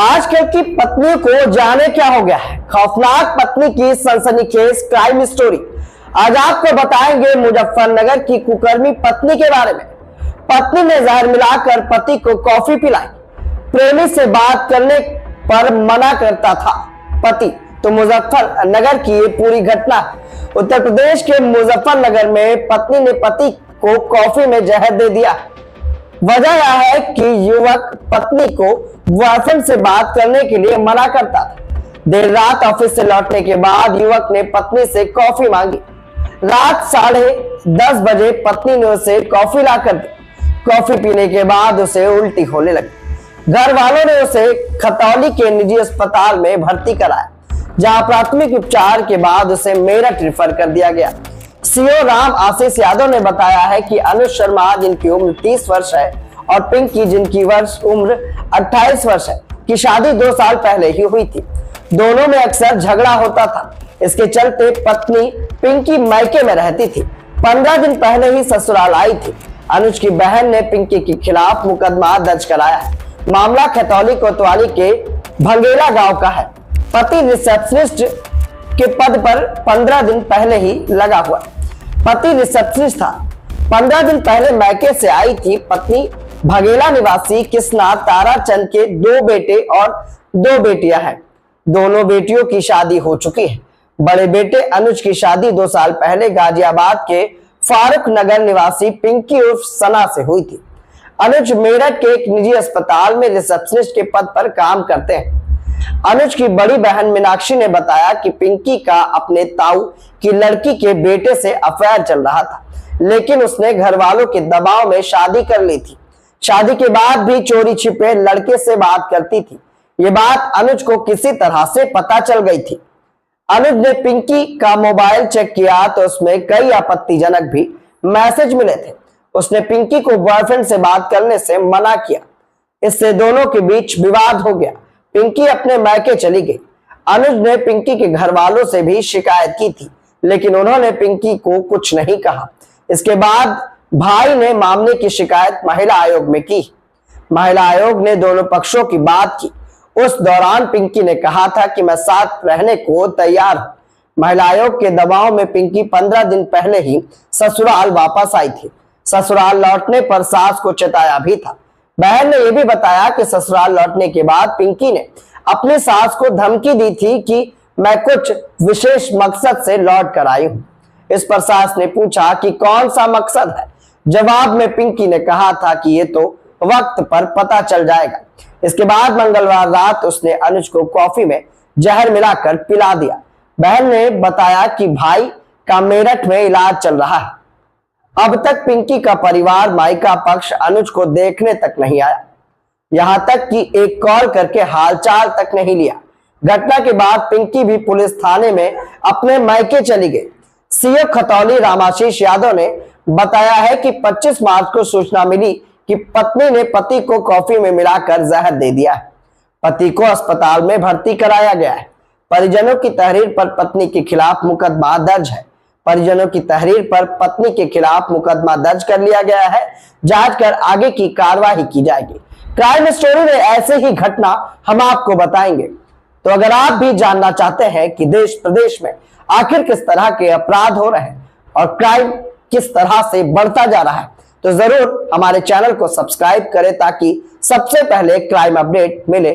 आजकल की पत्नी को जाने क्या हो गया है। खौफनाक पत्नी की सनसनीखेज क्राइम स्टोरी। आज आपको बताएंगे मुजफ्फरनगर की कुकर्मी पत्नी के बारे में। पत्नी ने जहर मिलाकर पति को कॉफी पिलाई। प्रेमी से बात करने पर मना करता था पति। तो मुजफ्फरनगर की ये पूरी घटना। उत्तर प्रदेश के मुजफ्फरनगर में पत्नी ने पति को कॉफी में जहर दे दिया। वजह यह है कि युवक पत्नी को बॉयफ्रेंड से बात करने के लिए मना करता था। देर रात ऑफिस से लौटने के बाद युवक ने पत्नी से कॉफी मांगी। रात 10:30 बजे पत्नी ने उसे कॉफी लाकर दी। कॉफी पीने के बाद उसे उल्टी होने लगी। घर वालों ने उसे खतौली के निजी अस्पताल में भर्ती कराया, जहां प्राथमिक उपचार के बाद उसे मेरठ रेफर कर दिया गया। सीओ राम आशीष यादव ने बताया है कि अनुज शर्मा, जिनकी उम्र 30 वर्ष है, और पिंकी, जिनकी उम्र 28 वर्ष है, की शादी 2 साल पहले ही हुई थी। दोनों में अक्सर झगड़ा होता था। इसके चलते पत्नी पिंकी मायके में रहती थी। 15 दिन पहले ही ससुराल आई थी। अनुज की बहन ने पिंकी के खिलाफ मुकदमा दर्ज कराया है। मामला खतौली कोतवाली के भंगेला गांव का है। पति रिसेप्शनिस्ट के पद पर 15 दिन पहले ही लगा हुआ। पति रिसेप्शनिस्ट था। 15 दिन पहले मैके से आई थी पत्नी। भगेला निवासी किसना ताराचंद के 2 बेटे और 2 बेटियां हैं। दोनों बेटियों की शादी हो चुकी है। बड़े बेटे अनुज की शादी 2 साल पहले गाजियाबाद के फारूक नगर निवासी पिंकी उर्फ सना से हुई थी। अनुज मेरठ के एक निजी अस्पताल में रिसेप्शनिस्ट के पद पर काम करते हैं। अनुज की बड़ी बहन मीनाक्षी ने बताया कि पिंकी का अपने ताऊ की लड़की के बेटे से अफेयर चल रहा था, लेकिन उसने घर वालों के दबाव में शादी कर ली थी। शादी के बाद भी चोरी छिपे लड़के से बात करती थी। ये बात अनुज को किसी तरह से पता चल गई थी। अनुज ने पिंकी का मोबाइल चेक किया तो उसमें कई आपत्तिजनक भी मैसेज मिले थे। उसने पिंकी को बॉयफ्रेंड से बात करने से मना किया। इससे दोनों के बीच विवाद हो गया। पिंकी अपने मायके चली गई। अनुज ने पिंकी के घर वालों से भी शिकायत की थी, लेकिन उन्होंने पिंकी को कुछ नहीं कहा। इसके बाद भाई ने मामले की शिकायत महिला आयोग में की। महिला आयोग ने दोनों पक्षों की बात की। उस दौरान पिंकी ने कहा था कि मैं साथ रहने को तैयार हूं। महिला आयोग के दबाव में पिंकी 15 दिन पहले ही ससुराल वापस आई थी। ससुराल लौटने पर सास को चेताया भी था। बहन ने यह भी बताया कि ससुराल लौटने के बाद पिंकी ने अपनी सास को धमकी दी थी कि मैं कुछ विशेष मकसद से लौट कर आई हूं। इस पर सास ने पूछा कि कौन सा मकसद है। जवाब में पिंकी ने कहा था कि ये तो वक्त पर पता चल जाएगा। इसके बाद मंगलवार रात उसने अनुज को कॉफी में जहर मिलाकर पिला दिया। बहन ने बताया कि भाई का मेरठ में इलाज चल रहा है। अब तक पिंकी का परिवार मायका पक्ष अनुज को देखने तक नहीं आया, यहां तक कि एक कॉल करके हालचाल तक नहीं लिया। घटना के बाद पिंकी भी पुलिस थाने में अपने मायके चली गई। सीओ खतौली रामाशीष यादव ने बताया है कि 25 मार्च को सूचना मिली कि पत्नी ने पति को कॉफी में मिलाकर जहर दे दिया है। पति को अस्पताल में भर्ती कराया गया है। परिजनों की तहरीर पर पत्नी के खिलाफ मुकदमा दर्ज है। परिजनों की तहरीर पर पत्नी के खिलाफ मुकदमा दर्ज कर लिया गया है। जांच कर आगे की कार्रवाई की जाएगी। क्राइम स्टोरी में ऐसे ही घटना हम आपको बताएंगे। तो अगर आप भी जानना चाहते हैं कि देश प्रदेश में आखिर किस तरह के अपराध हो रहे हैं और क्राइम किस तरह से बढ़ता जा रहा है, तो जरूर हमारे चैनल को सब्सक्राइब करें ताकि सबसे पहले क्राइम अपडेट मिले।